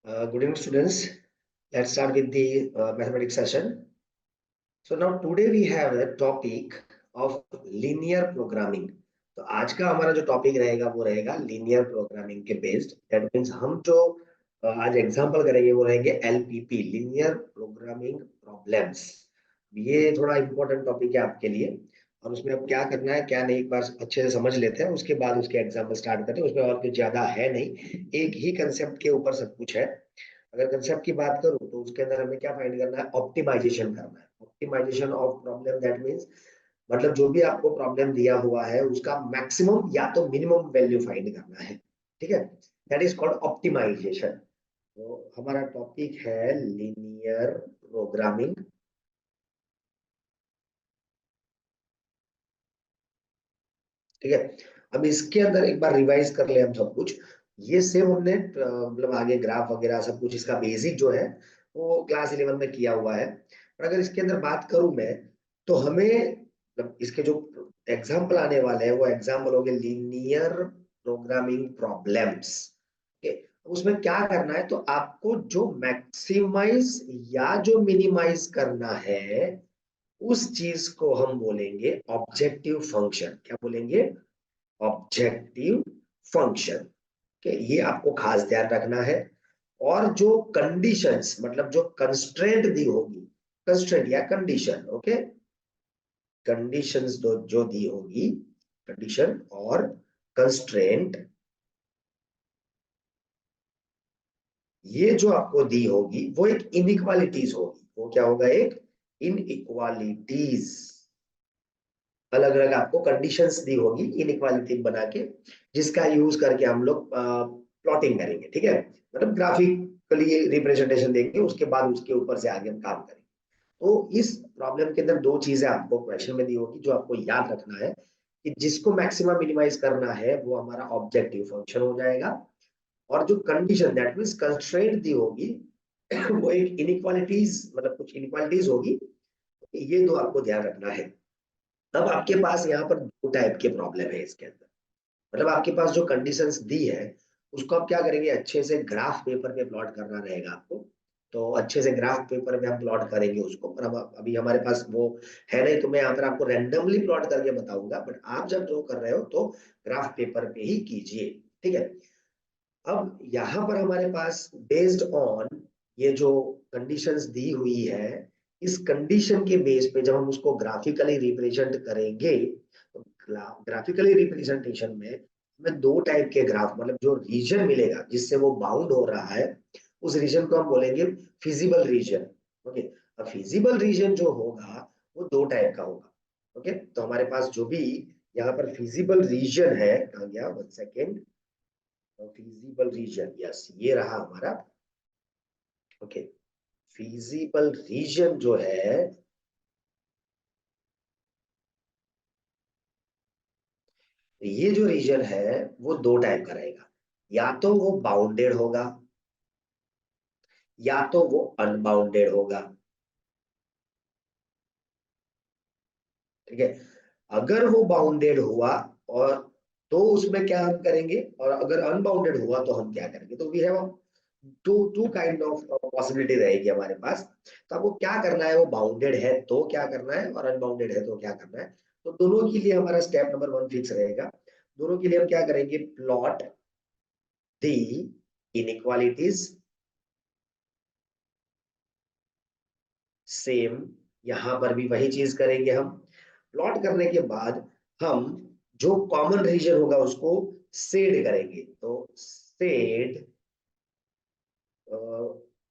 Good evening, students. Let's start with the mathematics session. So now today we have a topic of linear programming. तो आज का हमारा जो topic रहेगा वो रहेगा linear programming के बेस्ड. That means हम जो आज एग्जांपल करेंगे वो रहेंगे LPP, linear programming problems. ये थोड़ा इम्पोर्टेंट टॉपिक है आपके लिए और उसमें अब क्या करना है क्या नहीं एक बार अच्छे से समझ लेते हैं, उसके बाद उसके एग्जांपल स्टार्ट करते हैं. उसमें और कुछ ज्यादा है नहीं, एक ही कंसेप्ट के ऊपर सब कुछ है. अगर कंसेप्ट की बात करूं तो उसके अंदर हमें क्या फाइंड करना है, ऑप्टिमाइजेशन करना है. Optimisation of problem, that means मतलब जो भी आपको प्रॉब्लम दिया हुआ है उसका मैक्सिमम या तो मिनिमम वैल्यू फाइंड करना है. ठीक है, दैट इज कॉल्ड ऑप्टिमाइजेशन. तो हमारा टॉपिक है लीनियर प्रोग्रामिंग. ठीक है, अब इसके अंदर एक बार रिवाइज कर ले हम सब कुछ. ये सेम हमने मतलब आगे ग्राफ वगैरह सब कुछ इसका बेसिक जो है वो क्लास 11 में किया हुआ है. पर अगर इसके अंदर बात करूं मैं तो हमें मतलब इसके जो एग्जाम्पल आने वाले हैं वो एग्जाम्पल हो गए लीनियर प्रोग्रामिंग प्रॉब्लम्स. उसमें क्या करना है, तो आपको जो मैक्सिमाइज या जो मिनिमाइज करना है उस चीज को हम बोलेंगे ऑब्जेक्टिव फंक्शन. क्या बोलेंगे? Objective function. के ये आपको खास ध्यान रखना है. और जो कंडीशंस मतलब जो कंस्ट्रेंट दी होगी, कंस्ट्रेंट या कंडीशन, ओके, कंडीशंस जो दी होगी, कंडीशन और कंस्ट्रेंट, ये जो आपको दी होगी वो एक इनइक्वालिटीज होगी. वो क्या होगा? एक इनइक्वालिटीज. अलग अलग आपको कंडीशंस दी होगी इनइक्वालिटी बना के, जिसका यूज करके हम लोग प्लॉटिंग करेंगे. ठीक है, मतलब ग्राफिकली रिप्रेजेंटेशन देंगे, उसके बाद उसके ऊपर से आगे हम काम करेंगे. तो इस प्रॉब्लम के अंदर दो चीजें आपको क्वेश्चन में दी होगी जो आपको याद रखना है कि जिसको मैक्सिमम मिनिमाइज करना है वो हमारा ऑब्जेक्टिव फंक्शन हो जाएगा. और जो कंडीशन दैट मींस कंस्ट्रेंट दी होगी वो एक इनइक्वालिटीज मतलब कुछ इनइक्वालिटीज होगी. ये दो आपको ध्यान रखना है. तब आपके पास यहाँ पर दो टाइप के प्रॉब्लम है इसके अंदर. मतलब आपके पास जो कंडीशंस दी है उसको आप क्या करेंगे, अच्छे से ग्राफ पेपर पे प्लॉट करना रहेगा आपको. तो अच्छे से ग्राफ पेपर पे हम प्लॉट करेंगे उसको. पर अब अभी हमारे पास वो है नहीं, तो मैं यहाँ पर आपको रैंडमली प्लॉट करके बताऊंगा. बट आप जब जो कर रहे हो तो ग्राफ पेपर पे ही कीजिए. ठीक है, अब यहाँ पर हमारे पास बेस्ड ऑन ये जो कंडीशंस दी हुई है, इस कंडीशन के बेस पे जब हम उसको ग्राफिकली रिप्रेजेंट करेंगे तो ग्राफिकली रिप्रेजेंटेशन में हमें दो टाइप के ग्राफ मतलब जो रीजन मिलेगा जिससे वो बाउंड हो रहा है उस रीजन को हम बोलेंगे फिजिबल रीजन. ओके, अब फिजिबल रीजन जो होगा वो दो टाइप का होगा. ओके, तो हमारे पास जो भी यहाँ पर फिजिबल रीजन है, कहाँ गया, one second, feasible region, yes ये रहा हमारा. ओके, फिजिबल रीजन जो है ये जो रीजन है वो दो टाइप का रहेगा. या तो वो बाउंडेड होगा या तो वो अनबाउंडेड होगा. ठीक है, अगर वो बाउंडेड हुआ और तो उसमें क्या हम करेंगे, और अगर अनबाउंडेड हुआ तो हम क्या करेंगे. तो we have to two kind of possibility रहेगी हमारे पास. तो आपको क्या करना है, वो बाउंडेड है तो क्या करना है और अनबाउंडेड है तो क्या करना है. तो दोनों के लिए हमारा स्टेप नंबर 1 फिक्स रहेगा. दोनों के लिए हम क्या करेंगे, प्लॉट दी इनइक्वालिटीज. सेम यहां पर भी वही चीज करेंगे हम. प्लॉट करने के बाद हम जो कॉमन रीजन होगा उसको शेड करेंगे. तो शेड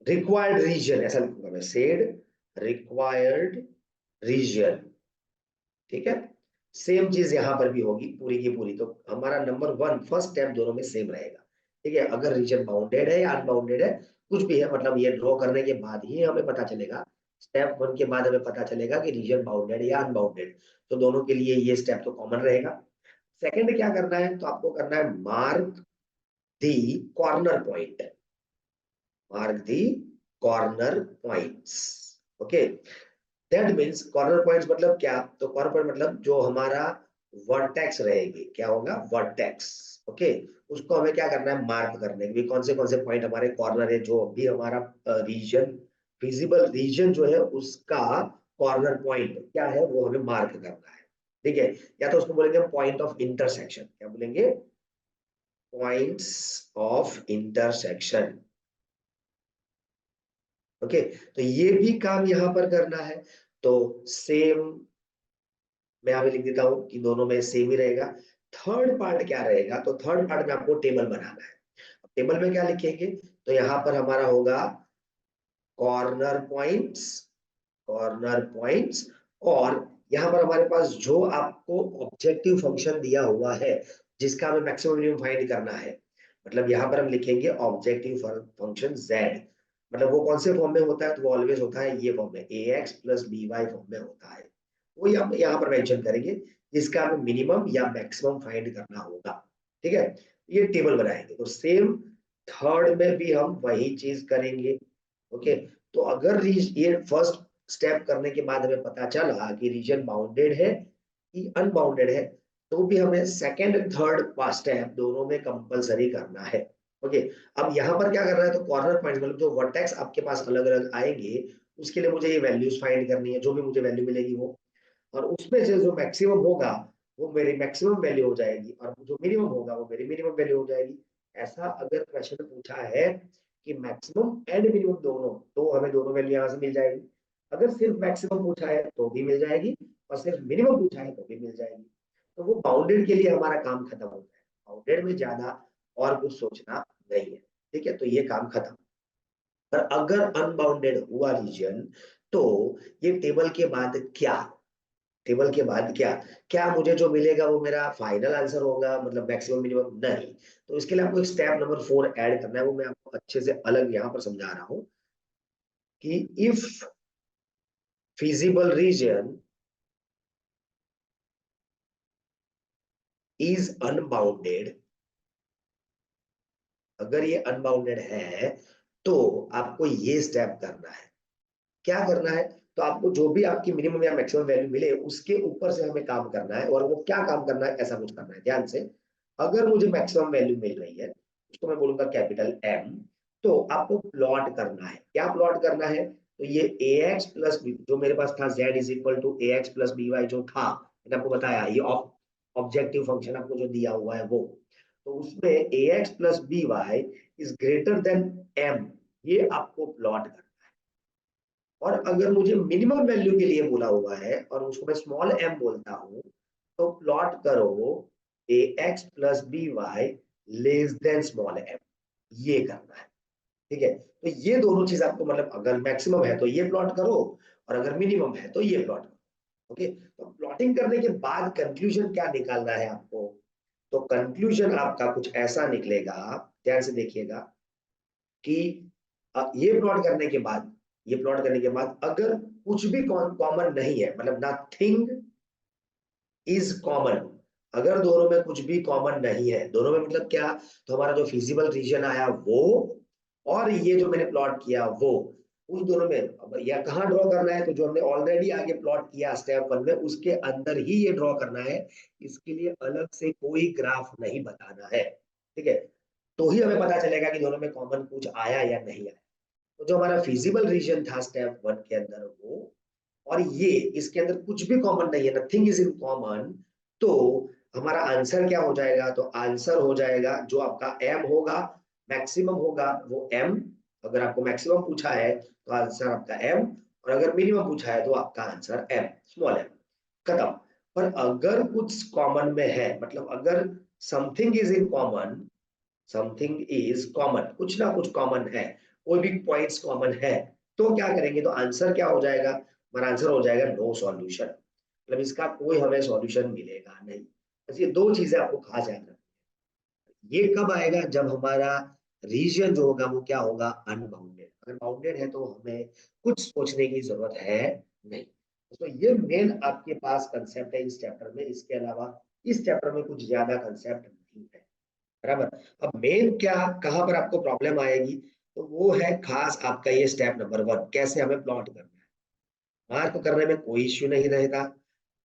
रिक्वायर्ड रीजन ऐसा लिखूंगा मैं, शेड रिक्वायर्ड रीजन. ठीक है, सेम चीज यहां पर भी होगी पूरी की पूरी. तो हमारा नंबर 1 फर्स्ट स्टेप दोनों में सेम रहेगा. ठीक है, अगर रीजन बाउंडेड है या अनबाउंडेड है कुछ भी है, मतलब ये ड्रॉ करने के बाद ही हमें पता चलेगा. स्टेप 1 के बाद हमें पता चलेगा कि रीजन बाउंडेड या अनबाउंडेड. तो दोनों के लिए ये स्टेप तो कॉमन रहेगा. सेकंड क्या करना है, तो आपको करना है mark the corner point. Mark the corner points. Okay, that means corner points मतलब क्या, तो कॉर्नर पॉइंट मतलब जो हमारा वर्टेक्स रहेगी। क्या होगा? वर्टेक्स। ओके, उसको हमें क्या करना है? मार्क करने के कौन से पॉइंट हमारे कॉर्नर है, जो भी हमारा रीजन, विजिबल रीजन जो है उसका कॉर्नर पॉइंट क्या है वो हमें मार्क करना है। ठीक है, या तो उसको बोलेंगे पॉइंट ऑफ इंटरसेक्शन। क्या बोलेंगे? Points of intersection. ओके, तो ये भी काम यहां पर करना है। तो सेम, मैं यहाँ पे लिख देता हूं कि दोनों में सेम ही रहेगा। थर्ड पार्ट क्या रहेगा? तो थर्ड पार्ट में आपको टेबल बनाना है। टेबल में क्या लिखेंगे? तो यहाँ पर हमारा होगा कॉर्नर पॉइंट्स, कॉर्नर पॉइंट्स। और यहाँ पर हमारे पास जो आपको ऑब्जेक्टिव फंक्शन दिया हुआ है, जिसका हमें मैक्सिमम मिनिमम फाइंड करना है, मतलब यहाँ पर हम लिखेंगे ऑब्जेक्टिव फंक्शन z। मतलब वो कौन से फॉर्म में होता है? तो वो ऑलवेज होता है ये फॉर्म में, ax प्लस by फॉर्म में होता है। वही हम यहाँ पर मेंशन करेंगे, जिसका हमें मिनिमम या मैक्सिमम फाइंड करना होगा। ठीक है, ये टेबल बनाएंगे। तो सेम थर्ड में भी हम वही चीज करेंगे। ओके, तो अगर ये फर्स्ट स्टेप करने के बाद हमें पता चला कि रीजन बाउंडेड है कि अनबाउंडेड है, तो भी हमें सेकंड एंड थर्ड स्टेप दोनों में कंपलसरी करना है। ओके, अब यहाँ पर क्या करना है? तो कॉर्नर पॉइंट मतलब जो वर्टेक्स आपके पास अलग अलग आएंगे, उसके लिए मुझे ये वैल्यूज फाइंड करनी है। जो भी मुझे वैल्यू मिलेगी वो, और उसमें से जो मैक्सिमम होगा वो मेरी मैक्सिमम वैल्यू हो जाएगी, और जो मिनिमम होगा वो मेरी मिनिमम वैल्यू हो जाएगी। ऐसा अगर क्वेश्चन पूछा है कि मैक्सिमम एंड मिनिमम दोनों, तो हमें दोनों वैल्यू यहाँ से मिल जाएगी। अगर सिर्फ मैक्सिमम पूछा है तो भी मिल जाएगी, और सिर्फ मिनिमम पूछा है तो भी मिल जाएगी। तो वो बाउंडेड के लिए हमारा काम खत्म हो जाए। बाउंडेड में ज्यादा और कुछ सोचना नहीं है। ठीक है, तो ये काम खत्म। पर अगर अनबाउंडेड हुआ रीजन, तो ये टेबल के बाद क्या? टेबल के बाद क्या? क्या मुझे जो मिलेगा वो मेरा फाइनल आंसर होगा, मतलब मैक्सिमम मिनिमम? नहीं। तो इसके लिए आपको स्टेप नंबर 4 ऐड करना है। वो मैं आपको अच्छे से अलग यहाँ पर समझा रहा हूँ कि if feasible region is unbounded, अगर ये अनबाउंडेड है तो आपको ये स्टेप करना है। क्या करना है? तो आपको जो भी आपकी मिनिमम या मैक्सिमम वैल्यू मिले उसके ऊपर से हमें काम करना है। और वो क्या काम करना है? ऐसा कुछ करना है, ध्यान से। अगर मुझे मैक्सिमम वैल्यू मिल रही है, उसको मैं बोलूंगा कैपिटल M, तो आपको प्लॉट करना है। क्या प्लॉट करना है? तो ये ax प्लस जो मेरे पास था z is equal to ax plus by जो था, मैंने आपको बताया, ये ऑब्जेक्टिव फंक्शन आपको जो दिया हुआ है वो, तो उसमें ax plus by is greater than m, ये आपको प्लॉट करना है। और अगर मुझे मिनिमम वैल्यू के लिए बोला हुआ है और उसको मैं स्मॉल m बोलता हूं, तो प्लॉट करो ax plus by less than small m, ये करना है। ठीक है, तो ये दोनों चीज आपको, मतलब अगर मैक्सिमम है तो ये प्लॉट करो, और अगर मिनिमम है तो ये प्लॉट करो। ओके, तो प्लॉटिंग करने के बाद कंक्लूजन क्या निकालना है आपको? तो कंक्लूजन आपका कुछ ऐसा निकलेगा, ध्यान से देखिएगा कि ये प्लॉट करने के बाद, ये प्लॉट करने के बाद अगर कुछ भी कॉमन नहीं है, मतलब नथिंग इज कॉमन, अगर दोनों में कुछ भी कॉमन नहीं है, दोनों में मतलब क्या? तो हमारा जो फिजिबल रीजन आया वो, और ये जो मैंने प्लॉट किया वो, उस दोनों में अब यह कहाँ ड्रॉ करना है? तो जो हमने ऑलरेडी आगे प्लॉट किया स्टेप 1 में, उसके अंदर ही ये ड्रॉ करना है। इसके लिए अलग से कोई ग्राफ नहीं बताना है। ठीक है, तो ही हमें पता चलेगा कि दोनों में कॉमन कुछ आया या नहीं आया। तो जो हमारा फिजिबल रीजन था स्टेप 1 के अंदर वो, और ये इसके अंदर कुछ भी कॉमन नहीं है, नथिंग इज इन कॉमन, तो हमारा आंसर क्या हो जाएगा? तो आंसर हो जाएगा जो आपका m होगा, मैक्सिमम होगा वो m। अगर आपको मैक्सिमम पूछा है तो आंसर आपका m, और अगर मिनिमम पूछा है तो आपका आंसर m, स्मॉल m। खत्म। पर अगर कुछ कॉमन में है, मतलब अगर something is in common, something is common, कुछ ना कुछ कॉमन है, कोई भी पॉइंट्स कॉमन है, तो क्या करेंगे? तो आंसर क्या हो जाएगा? हमारा आंसर हो जाएगा नो सॉल्यूशन, मतलब इसका कोई हमें सॉल्यूशन मिलेगा नहीं। बस ये दो चीजें आपको खास याद रखनी है। ये कब आएगा? जब हमारा रीजन जो होगा वो क्या होगा? अनबाउंडेड। अगर बाउंडेड है तो हमें कुछ सोचने की जरूरत है नहीं। तो ये मेन आपके पास कंसेप्ट है इस चैप्टर में। इसके अलावा इस चैप्टर में कुछ ज्यादा कंसेप्ट नहीं है, बराबर। अब मेन क्या, कहां पर आपको प्रॉब्लम आएगी? तो वो है खास आपका ये स्टेप नंबर 1, कैसे हमें प्लॉट करना है। मार्क करने में कोई इश्यू नहीं रहता,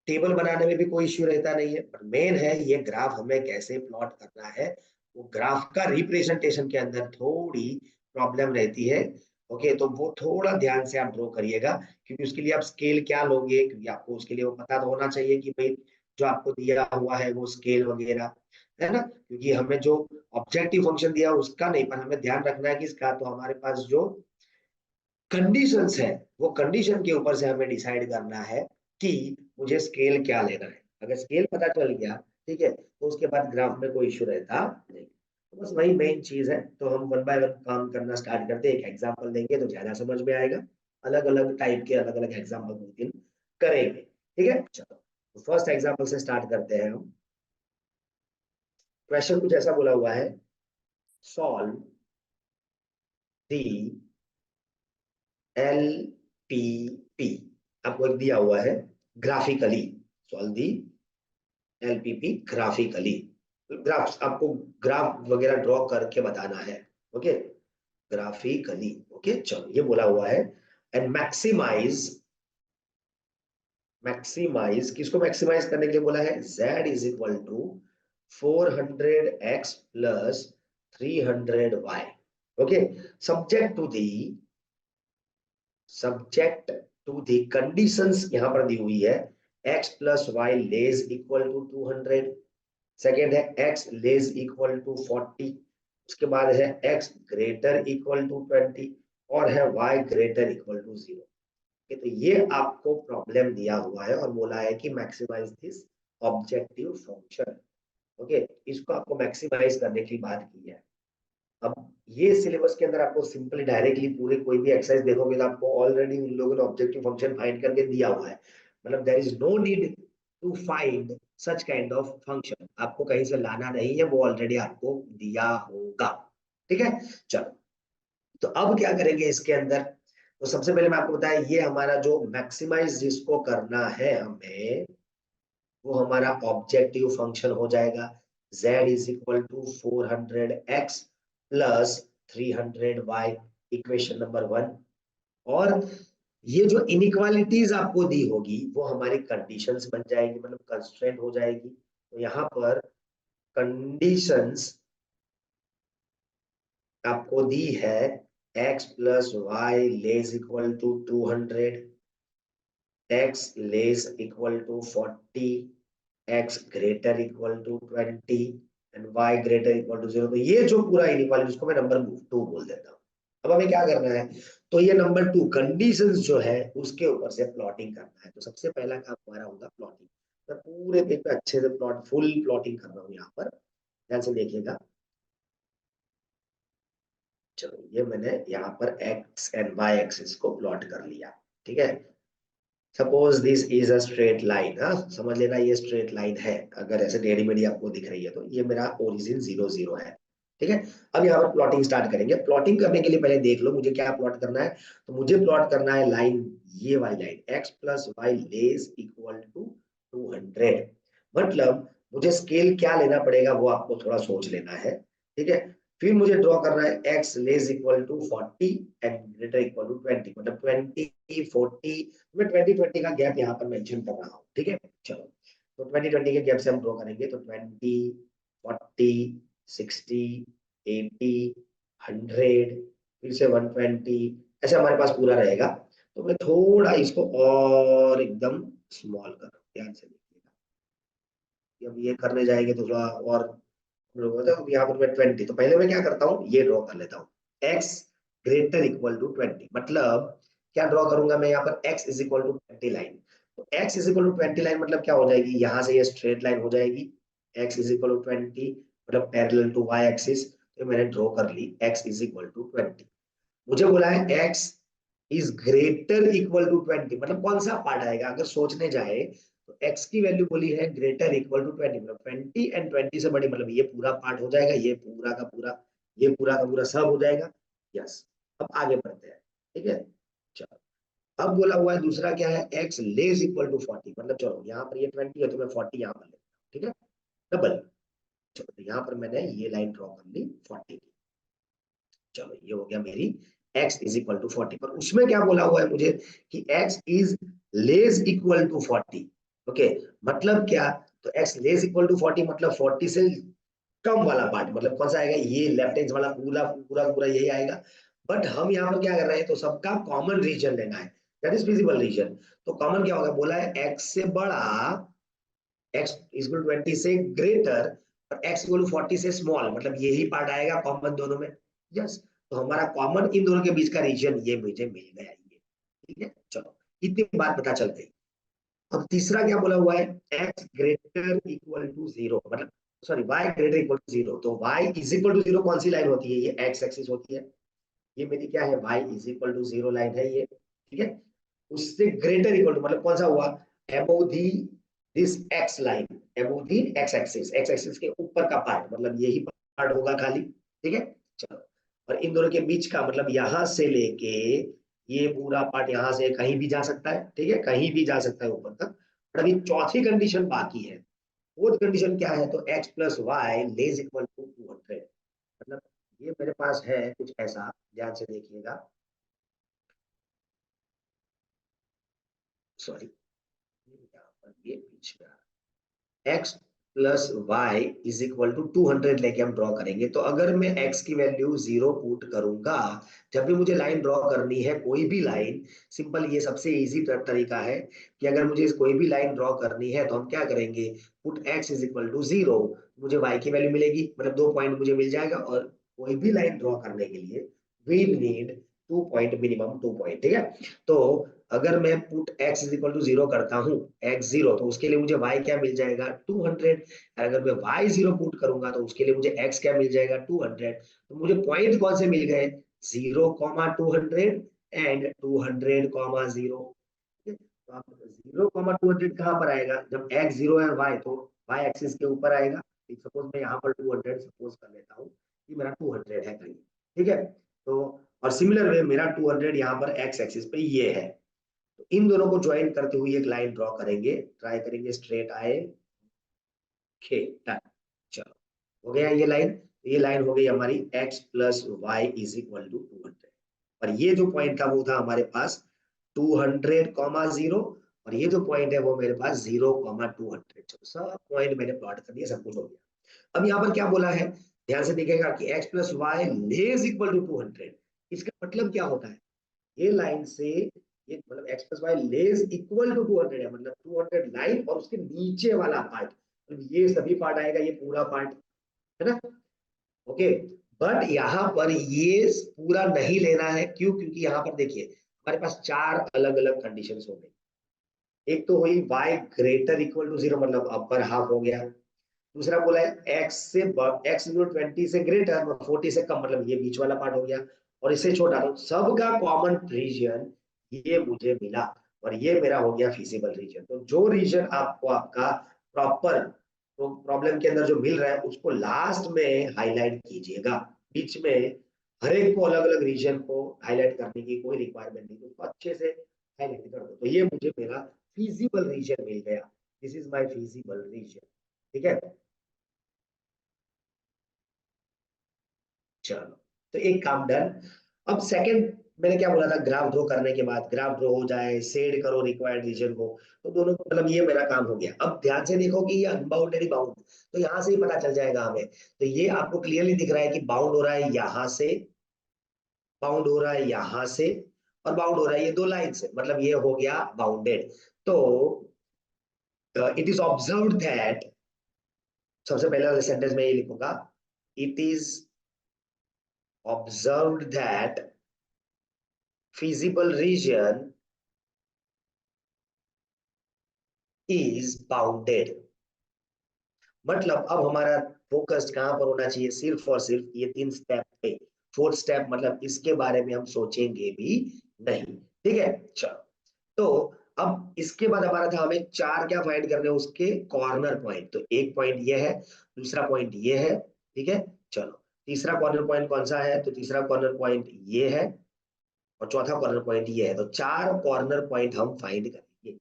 टेबल बनाने में भी कोई इश्यू रहता नहीं है, पर मेन है ये ग्राफ हमें कैसे प्लॉट करना है, वो ग्राफ का रिप्रेजेंटेशन के अंदर थोड़ी प्रॉब्लम रहती है। ओके, तो वो थोड़ा ध्यान से आप ड्रॉ करिएगा, क्योंकि उसके लिए आप स्केल क्या लोगे, क्योंकि आपको उसके लिए वो पता तो होना चाहिए कि भाई जो आपको दिया हुआ है वो स्केल वगैरह है ना, क्योंकि हमें जो ऑब्जेक्टिव फंक्शन दिया उसका नहीं, पर हमें ध्यान रखना है कि इसका, तो हमारे पास जो कंडीशंस है वो कंडीशन के ऊपर से हमें डिसाइड करना है कि मुझे स्केल क्या लेना है। अगर स्केल पता चल गया, ठीक है, तो उसके बाद ग्राफ में कोई इश्यू रहता नहीं। तो बस वही मेन चीज है। तो हम वन बाय वन काम करना स्टार्ट करते हैं, एक एग्जांपल देंगे तो ज्यादा समझ में आएगा। अलग अलग टाइप के अलग अलग एग्जांपल दो तीन करेंगे, ठीक है। चलो, तो फर्स्ट एग्जांपल से स्टार्ट करते हैं हम। क्वेश्चन कुछ ऐसा बोला हुआ है, सॉल्व दी LPP, आपको एक दिया हुआ है graphically, solve the LPP graphically. Graph आपको ग्राफ वगैरह ड्रॉ करके बताना है। Okay, graphically. ओके, चलो ये बोला हुआ है, एंड मैक्सिमाइज, मैक्सिमाइज किसको मैक्सिमाइज करने के लिए बोला है, z is equal to 400x plus 300y। Okay, subject to the, subject to the conditions यहां पर दी हुई है, x plus y less equal to 200, second है x लेस इक्वल टू 40, उसके बाद है x ग्रेटर इक्वल टू 20, और है y ग्रेटर इक्वल टू 0। तो ये आपको प्रॉब्लम दिया हुआ है और बोला है कि maximise this objective function. Okay, इसको आपको मैक्सिमाइज करने की बात की है। अब ये सिलेबस के अंदर आपको सिंपली डायरेक्टली पूरे कोई भी एक्सरसाइज देखोगे तो आपको ऑलरेडी उन लोगों ने ऑब्जेक्टिव फंक्शन फाइंड करके दिया हुआ है, मतलब there is no need to find such kind of function, आपको कहीं से लाना नहीं है, वो ऑलरेडी आपको दिया होगा। ठीक है, चलो, तो अब क्या करेंगे इसके अंदर, तो सबसे पहले मैं आपको बताया ये हमारा जो मैक्सिमाइज जिसको करना है हमें, वो हमारा ऑब्जेक्टिव फंक्शन हो जाएगा, z is equal to 400x plus 300y, equation number 1। और ये जो इनइक्वालिटीज आपको दी होगी वो हमारी कंडीशंस बन जाएगी, मतलब कंस्ट्रेंट हो जाएगी। तो यहाँ पर कंडीशंस आपको दी है, x plus y less equal to 200, x less equal to 40, x greater equal to 20 and y greater equal to 0। तो ये जो पूरा इनइक्वालिटी, इसको मैं नंबर 2 बोल देता हूँ। अब हमें क्या करना है, तो ये नंबर 2 कंडीशंस जो है उसके ऊपर से प्लॉटिंग करना है। तो सबसे पहला काम हमारा होगा प्लॉटिंग। मैं पूरे पेज पे अच्छे से प्लॉट, फुल प्लॉटिंग कर रहा हूँ यहाँ पर, ध्यान से देखिएगा। चलो, ये मैंने यहाँ पर x एंड y एक्सिस को प्लॉट कर लिया। ठीक है, suppose this is a straight line, हाँ समझ लेना ये स्ट्रेट लाइन है, अगर ऐसे टेढ़ी मेढ़ी आपको दिख रही है तो ये मेरा ओरिजिन 0 0 है। ठीक है, अब यहाँ पर प्लॉटिंग स्टार्ट करेंगे। प्लॉटिंग करने के लिए पहले देख लो मुझे क्या प्लॉट करना है, तो मुझे प्लॉट करना है लाइन, ये वाली line x plus y less equal to 200। मतलब मुझे स्केल क्या लेना पड़ेगा वो आपको थोड़ा सोच लेना है। ठीक है, फिर मुझे ड्रॉ करना है x less equal to 40 and greater equal to 20, मतलब 20 40, मैं 20 का गैप यहाँ पर मेंशन कर रहा हूँ। ठीक है, चलो, तो 20 के गैप से हम ड्रॉ करेंगे, तो 20 40 60 80 100, फिर से 120, ऐसे हमारे पास पूरा रहेगा। तो मैं थोड़ा इसको और एकदम स्मॉल कर, ध्यान से देखिएगा। अब ये करने जाएंगे तो थोड़ा और तो यहाँ पर मैं 20, तो पहले मैं क्या करता हूँ ये ड्रॉ कर लेता हूँ, x ग्रेटर इक्वल टू 20। मतलब क्या ड्रॉ करूंगा मैं यहाँ पर, x is equal to 20 line. तो x is equal to 20 line मतलब क्या हो जाएगी, यहाँ से ये स्ट्रेट लाइन हो जाएगी, x इज इक्वल टू 20 मतलब पैरेलल टू y एक्सिस। तो मैंने ड्रॉ कर ली x इज इक्वल टू 20। मुझे बोला है x is greater equal to 20, मतलब कौन सा पार्ट आएगा, अगर सोचने जाए तो x की वैल्यू बोली है ग्रेटर इक्वल टू 20, मतलब 20 एंड 20 से बड़ी, मतलब ये पूरा पार्ट हो जाएगा, ये पूरा का पूरा, ये पूरा का पूरा सब हो जाएगा। यस, अब आगे बढ़ते हैं। ठीक है, चलो, अब बोला हुआ है दूसरा क्या है, x लेस इक्वल टू 40, मतलब चलो यहाँ पर ये 20 है तो मैं 40 यहाँ पर लेता हूँ। ठीक है, डबल, चलो तो यहाँ पर मैंने ये लाइन ड्रॉ कर ली 40 की। चलो, ये हो गया मेरी x इज इक्वल टू 40, पर उसमें क्या बोला हुआ है मुझे कि x is less equal to 40। Okay, मतलब क्या, तो x लेस इक्वल टू 40 मतलब 40 से कम वाला पार्ट, मतलब कौन सा आएगा, ये लेफ्ट हैंड वाला पूरा पूरा पूरा यही आएगा। बट हम यहाँ पर क्या कर रहे हैं, तो सबका कॉमन रीजन लेना है, दैट इज फिजिबल रीजन। तो कॉमन क्या होगा, बोला है x से बड़ा, x इक्वल 20 से ग्रेटर और x इक्वल 40 से स्मॉल, मतलब यही पार्ट आएगा कॉमन दोनों में। यस, तो हमारा कॉमन इन दोनों के बीच का रीजन ये मुझे मिल गया ये। ठीक है, चलो इतनी बात पता चल गई। अब तीसरा क्या बोला हुआ है, x greater equal to zero, मतलब sorry y greater equal to zero, तो y is equal to zero कौन सी लाइन होती है, ये x एक्सिस होती है। ये मेरी क्या है, y is equal to zero line है ये। ठीक है, उससे ग्रेटर इक्वल टू मतलब कौन सा हुआ, above the this x line, above the x axis के ऊपर का पार्ट, मतलब यही पार्ट होगा खाली। ठीक है, चलो, और इन दोनों के बीच का मतलब यहां से लेके ये पूरा पार्ट यहां से कहीं भी जा सकता है। ठीक है, कहीं भी जा सकता है ऊपर तक। और अभी चौथी कंडीशन बाकी है। फोर्थ कंडीशन क्या है, तो x plus y less equal to 200, मतलब ये मेरे पास है कुछ ऐसा, ध्यान से देखिएगा, सॉरी यहाँ पर ये बीच में x plus y is equal to 200 लेके हम ड्रॉ करेंगे। तो अगर मैं x की वैल्यू जीरो पुट करूंगा, जब भी मुझे लाइन ड्रॉ करनी है कोई भी लाइन, सिंपल ये सबसे इजी तरीका है कि अगर मुझे कोई भी लाइन ड्रॉ करनी है तो हम क्या करेंगे, put x is equal to zero, मुझे y की वैल्यू मिलेगी, मतलब 2 पॉइंट मुझे मिल जाएगा। और कोई भी लाइन ड्रॉ करने के लिए we need 2 point, minimum 2 point. ठीक है, तो अगर मैं put x is equal to zero करता हूँ, x जीरो, तो उसके लिए मुझे y क्या मिल जाएगा, 200। अगर मैं y जीरो पुट करूंगा तो उसके लिए मुझे x क्या मिल जाएगा, 200। तो मुझे पॉइंट कौन से मिल गए, 0,200 एंड 200,0। तो आप 0,200 कहाँ पर आएगा, जब x जीरो है y, तो y एक्सिस के ऊपर आएगा। सपोज मैं यहाँ पर 200 सपोज कर लेता हूँ कि मेरा 200 है कहीं। ठीक है, तो और सिमिलर वे मेरा 200 यहाँ पर x एक्सिस पे ये है। तो इन दोनों को ज्वाइन करते हुए एक लाइन ड्रॉ करेंगे, ट्राई करेंगे स्ट्रेट आए, खे डन। चलो, हो गया ये लाइन, ये लाइन हो गई हमारी x plus y is equal to 200। और ये जो पॉइंट था वो था हमारे पास 200,0, और ये जो पॉइंट है वो मेरे पास 0,200। चलो सब पॉइंट मैंने प्लॉट कर दिया, सब कुछ हो गया। अब यहाँ पर क्या बोला है, ध्यान से देखिएगा कि x plus y less equal to 200, इसका मतलब क्या होता है, ये लाइन से ये मतलब x plus y less equal to 200 है, मतलब 200 लाइन और उसके नीचे वाला पार्ट, मतलब ये सभी पार्ट आएगा, ये पूरा पार्ट है ना। ओके, बट यहाँ पर ये पूरा नहीं लेना है, क्यों, क्योंकि यहाँ पर देखिए हमारे पास चार अलग अलग कंडीशन हो गई। एक तो हुई y greater equal to zero, मतलब अपर हाफ हो गया। दूसरा बोला है x से x 20 से ग्रेटर और 40 से कम, मतलब ये बीच वाला पार्ट हो गया। और इससे छोटा, तो सबका कॉमन रीजन ये मुझे मिला, और ये मेरा हो गया फिजिबल रीजन। तो जो रीजन आपको आपका प्रॉपर तो प्रॉब्लम के अंदर जो मिल रहा है उसको लास्ट में हाईलाइट कीजिएगा, बीच में हर एक को अलग अलग रीजन को हाईलाइट करने की कोई रिक्वायरमेंट नहीं, उसको अच्छे से हाईलाइट कर दो। तो ये मुझे मेरा फिजिबल रीजन मिल गया, this is my feasible region. ठीक है, चलो, तो एक काम डन। अब सेकंड, मैंने क्या बोला था, ग्राफ ड्रॉ करने के बाद ग्राफ ड्रॉ हो जाए, शेड करो रिक्वायर्ड रीजन को, तो दोनों को मतलब ये मेरा काम हो गया। अब ध्यान से देखो कि ये अनबाउंडेड बाउंड, तो यहाँ से ही पता चल जाएगा हमें। तो ये आपको क्लियरली दिख रहा है कि बाउंड हो रहा है यहाँ से, बाउंड हो रहा है यहाँ से, और बाउंड हो रहा है ये दो लाइन से, मतलब ये हो गया बाउंडेड। तो इट इज ऑब्जर्व दैट, सबसे पहले वाले सेंटेंस में ये लिखूंगा, it is observe that feasible region is bounded। मतलब अब हमारा फोकस कहां पर होना चाहिए, सिर्फ और सिर्फ ये 3 स्टेप पे। फोर्थ स्टेप मतलब इसके बारे में हम सोचेंगे भी नहीं। ठीक है, चलो, तो अब इसके बाद हमारा था हमें चार क्या फाइंड करने हैं, उसके कॉर्नर पॉइंट। तो एक पॉइंट ये है, दूसरा पॉइंट ये है। ठीक है, चलो, तीसरा कॉर्नर पॉइंट कौन सा है, तो तीसरा कॉर्नर पॉइंट ये है, और चौथा कॉर्नर पॉइंट ये है। तो चार कॉर्नर पॉइंट हम फाइंड करेंगे।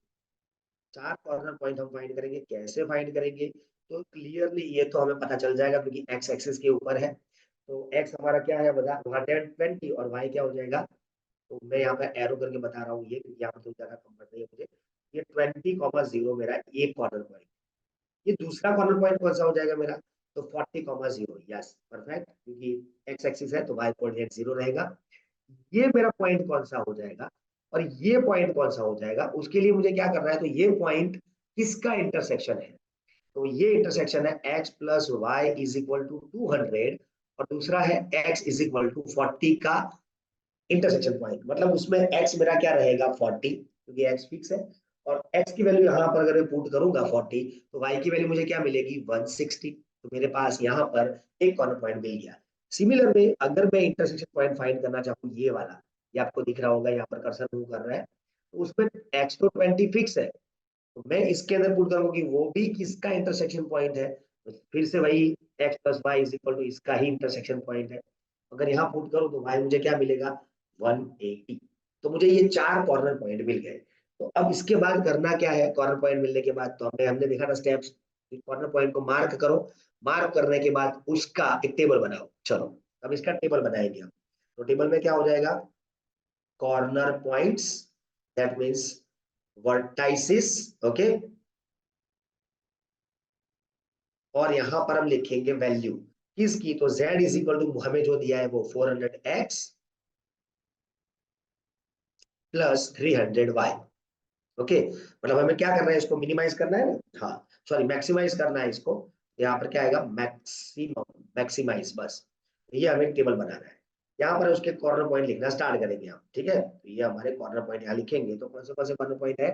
चार कॉर्नर पॉइंट हम फाइंड करेंगे, कैसे फाइंड करेंगे, तो क्लियरली ये तो हमें पता चल जाएगा क्योंकि एक्स एक्सिस के ऊपर है। तो एक्स हमारा क्या है, बता वहां 10 20, और वाई क्या हो जाएगा, तो मैं यहाँ पे एरो करके बता रहा हूँ ये, क्योंकि यहाँ पर तो ज्यादा कंफर्ट नहीं है मुझे। ये 20,0 मेरा एक कॉर्नर पॉइंट। ये दूसरा कॉर्नर पॉइंट कौन सा हो जाएगा मेरा, तो 40,0। यस परफेक्ट, क्योंकि एक्स एक्सिस है तो वाई कोऑर्डिनेट 0 रहेगा। ये मेरा पॉइंट कौन सा हो जाएगा और ये पॉइंट कौन सा हो जाएगा, उसके लिए मुझे क्या करना है, तो ये पॉइंट किसका इंटरसेक्शन है, तो ये इंटरसेक्शन है x plus y is equal to 200 और दूसरा है x इज इक्वल टू 40 का इंटरसेक्शन पॉइंट। मतलब उसमें x मेरा क्या रहेगा 40, क्योंकि x फिक्स है, और x की वैल्यू यहाँ पर अगर मैं पुट करूंगा 40 तो y की वैल्यू मुझे क्या मिलेगी 160। तो मेरे पास यहाँ पर एक कॉर्नर पॉइंट मिल गया। सिमिलर में अगर मैं इंटरसेक्शन पॉइंट फाइंड करना चाहूँ, ये वाला, ये आपको दिख रहा होगा यहाँ पर कर्सर मूव कर रहा है, तो उसमें x तो 20 फिक्स है, तो मैं इसके अंदर पुट करूंगा कि वो भी किसका इंटरसेक्शन पॉइंट है, तो फिर से वही x plus y is equal to इसका ही इंटरसेक्शन पॉइंट है। अगर यहाँ पुट करूं तो y मुझे क्या मिलेगा 180। तो मुझे ये चार कॉर्नर पॉइंट मिल गए। तो अब इसके बाद करना क्या है, कॉर्नर पॉइंट मिलने के बाद तो हमने देखा था स्टेप्स, कॉर्नर पॉइंट को मार्क करो, मार्क करने के बाद उसका एक टेबल बनाओ। चलो अब इसका टेबल बनाएंगे हम। तो टेबल में क्या हो जाएगा, corner points, that means vertices, okay, और यहां पर हम लिखेंगे वैल्यू किसकी, तो z इज इक्वल टू हमें जो दिया है वो 400x प्लस 300y। ओके, मतलब हमें क्या करना है, इसको मिनिमाइज करना है ना, हाँ सॉरी मैक्सिमाइज करना है इसको। यहाँ पर क्या आएगा मैक्सिमम, मैक्सिमाइज, बस ये हमें टेबल बनाना है। यहाँ पर उसके कॉर्नर पॉइंट लिखना स्टार्ट करेंगे हम, ठीक है, तो ये हमारे कॉर्नर पॉइंट यहाँ लिखेंगे। तो कौन से कॉर्नर पॉइंट है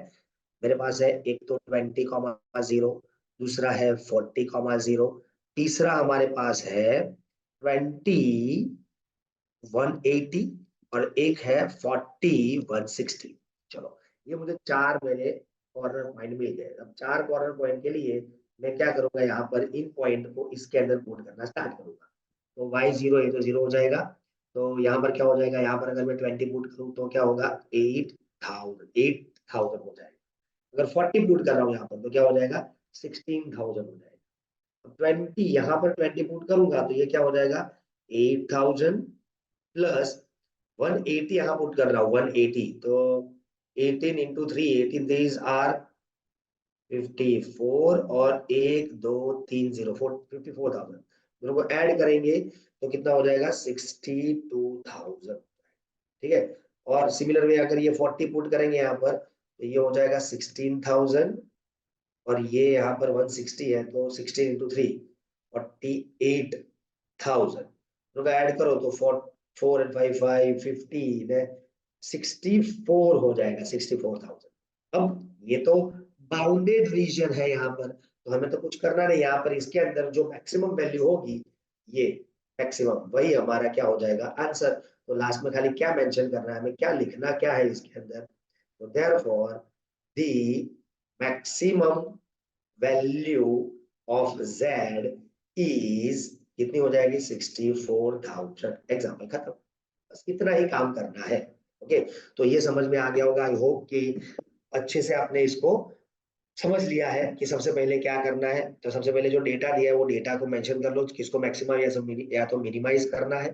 मेरे पास, है एक तो 20,0, दूसरा है 40,0, तीसरा हमारे पास है 20,180 और एक है 40,160। चलो ये मुझे चार मेरे कॉर्नर पॉइंट मिल गए। अब चार कॉर्नर पॉइंट के लिए मैं क्या करूंगा, यहाँ पर इन पॉइंट को इसके अंदर पुट करना स्टार्ट करूंगा। तो y 0 है तो 0 हो जाएगा। तो यहाँ पर क्या हो जाएगा, यहाँ पर अगर मैं 20 पुट करूँ तो क्या होगा 8,000 हो जाएगा। अगर 40 पुट कर रहा हूँ यहाँ पर तो क्या हो जाएगा 16,000 हो जाएगा। 20 यहाँ पर 20 पुट करूंगा तो ये क्या हो जाएगा 8,000 प्लस 180 यहाँ पुट कर रहा हूँ 180, तो 18 इंटू 3, 18 threes आर 54 और एक दो तीन 54,000, दोनों को ऐड करेंगे तो कितना हो जाएगा 62,000। ठीक है, और सिमिलर वे अगर ये 40 पुट करेंगे यहाँ पर तो ये हो जाएगा 16,000 और ये यहाँ पर 160 है तो 16 इंटू 3 48,000, दोनों का ऐड करो तो 4 एंड 5 5 15 है, 64 हो जाएगा 64,000। अब ये तो बाउंडेड रीजन है यहाँ पर, तो हमें तो कुछ करना नहीं, यहाँ पर इसके अंदर जो मैक्सिमम वैल्यू होगी ये मैक्सिमम वही हमारा क्या हो जाएगा आंसर। तो लास्ट में खाली क्या मेंशन करना है हमें, क्या लिखना क्या है इसके अंदर, तो therefore the maximum value of z is कितनी हो जाएगी 64,000। एग्जाम्पल खत्म, बस इतना ही काम करना है। ओके, तो ये समझ में आ गया होगा, आई होप कि अच्छे से आपने इसको समझ लिया है कि सबसे पहले क्या करना है। तो सबसे पहले जो डेटा दिया है वो डेटा को मेंशन कर लो, किसको मैक्सिमम या तो मिनिमाइज करना है।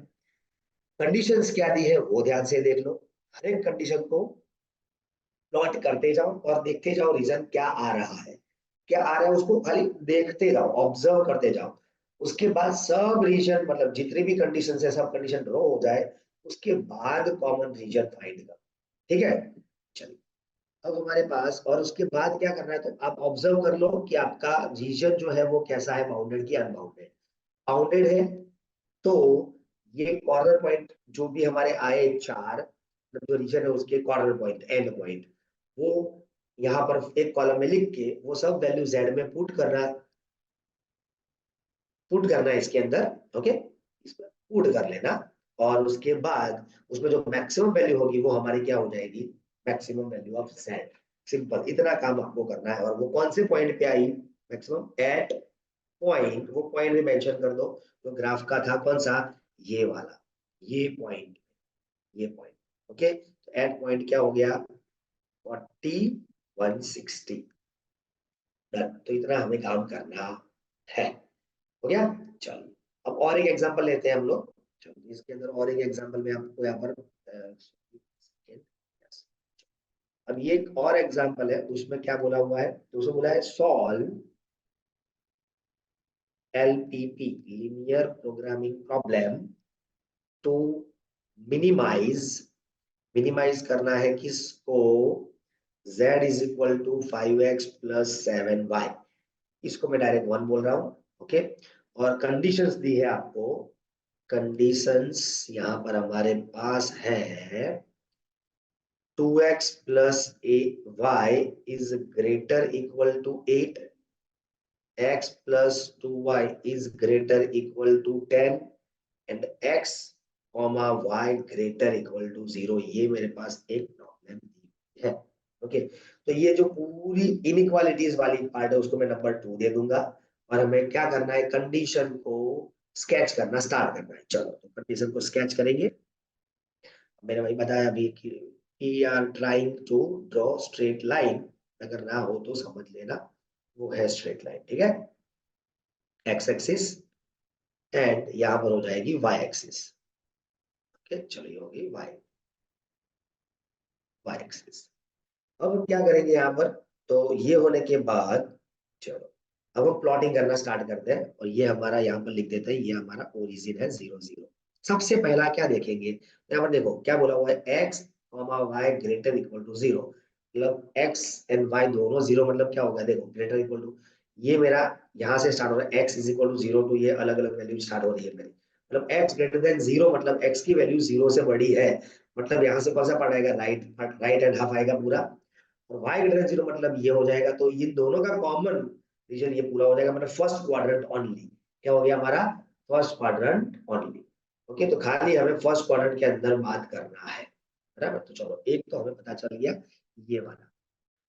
कंडीशंस क्या दी है वो ध्यान से देख लो, हर एक कंडीशन को प्लॉट करते जाओ और देखते जाओ रीजन क्या आ रहा है, क्या आ रहा है उसको खाली देखते जाओ, ऑब्जर्व करते जाओ। उसके बाद सब रीजन मतलब जितनी भी कंडीशन है सब कंडीशन ड्रॉ हो जाए, उसके बाद कॉमन रीजन फाइंड करो। ठीक है, चलिए अब हमारे पास, और उसके बाद क्या करना है तो आप ऑब्जर्व कर लो कि आपका रीजन जो है वो कैसा है, बाउंडेड की अनबाउंडेड। बाउंडेड है तो ये कॉर्नर पॉइंट जो भी हमारे आए चार, मतलब जो रीजन है उसके कॉर्नर पॉइंट एंड पॉइंट, वो यहाँ पर एक कॉलम में लिख के वो सब वैल्यू जेड में पुट करना है इसके अंदर। ओके, इसमें पुट कर लेना, और उसके बाद उसमें जो मैक्सिमम वैल्यू होगी वो हमारी क्या हो जाएगी maximum value of Z. Simple इतना काम आपको करना है। और वो कौन से पॉइंट पे आई मैक्सिमम, एट पॉइंट, वो पॉइंट भी मेंशन कर दो। तो ग्राफ का था कौन सा, ये वाला, ये पॉइंट, ये पॉइंट। ओके, तो एट पॉइंट क्या हो गया 40,160। तो इतना हमें काम करना है, हो गया। चलो अब और एक एग्जांपल लेते हैं हम लोग। चलो इसके अंदर और एक एग्जांपल में आपको यहाँ पर अब ये एक और एग्जांपल है, उसमें क्या बोला हुआ है, तो उसमें बोला है solve LPP linear programming problem to minimise, minimise करना है किसको, z is equal to 5x plus 7y, इसको मैं डायरेक्ट 1 बोल रहा हूं। ओके, और कंडीशंस दी है आपको, कंडीशंस यहां पर हमारे पास है 2x plus y is greater equal to 8, x plus 2y is greater equal to 10 and x comma y greater equal to 0। ये मेरे पास एक प्रॉब्लम है। ओके, तो ये जो पूरी इनइक्वालिटीज वाली पार्ट है उसको मैं नंबर 2 दे दूंगा, और हमें क्या करना है, कंडीशन को स्केच करना स्टार्ट करना है। चलो तो कंडीशन को स्केच करेंगे। मैंने वही बताया अभी कि are trying to draw straight line, अगर ना हो तो समझ लेना वो है स्ट्रेट लाइन, ठीक है, एक्स एक्सिस एंड यहां पर हो जाएगी वाई एक्सिस। ओके, चलिए होगी वाई, वाई एक्सिस। अब हम क्या करेंगे यहाँ पर, तो ये होने के बाद चलो अब हम प्लॉटिंग करना स्टार्ट करते हैं, और ये हमारा यहाँ पर लिख देते हैं, ये हमारा ओरिजिन है 0 0। सबसे पहला क्या देखेंगे, यहाँ पर देखो क्या बोला हुआ है, x y greater equal to 0, मतलब एक्स एंड वाई दोनों 0, मतलब क्या होगा, देखो ग्रेटर इक्वल टू, ये मेरा यहाँ से स्टार्ट हो रहा है x is equal to 0 to ये अलग अलग वैल्यू स्टार्ट हो रही है मेरी, मतलब एक्स ग्रेटर देन 0 मतलब एक्स की वैल्यू 0 से बड़ी है, मतलब यहाँ से कौन सा पार्ट आएगा, राइट राइट एंड हाफ आएगा पूरा, और y ग्रेटर देन 0 मतलब ये हो जाएगा, तो इन दोनों का कॉमन रीजन ये पूरा हो जाएगा, मतलब फर्स्ट क्वाड्रेंट ओनली, क्या हो गया हमारा, फर्स्ट क्वाड्रेंट ओनली। ओके, तो खाली हमें फर्स्ट क्वाड्रेंट के अंदर बात करना है, बराबर। तो चलो एक तो हमें पता चल गया ये वाला।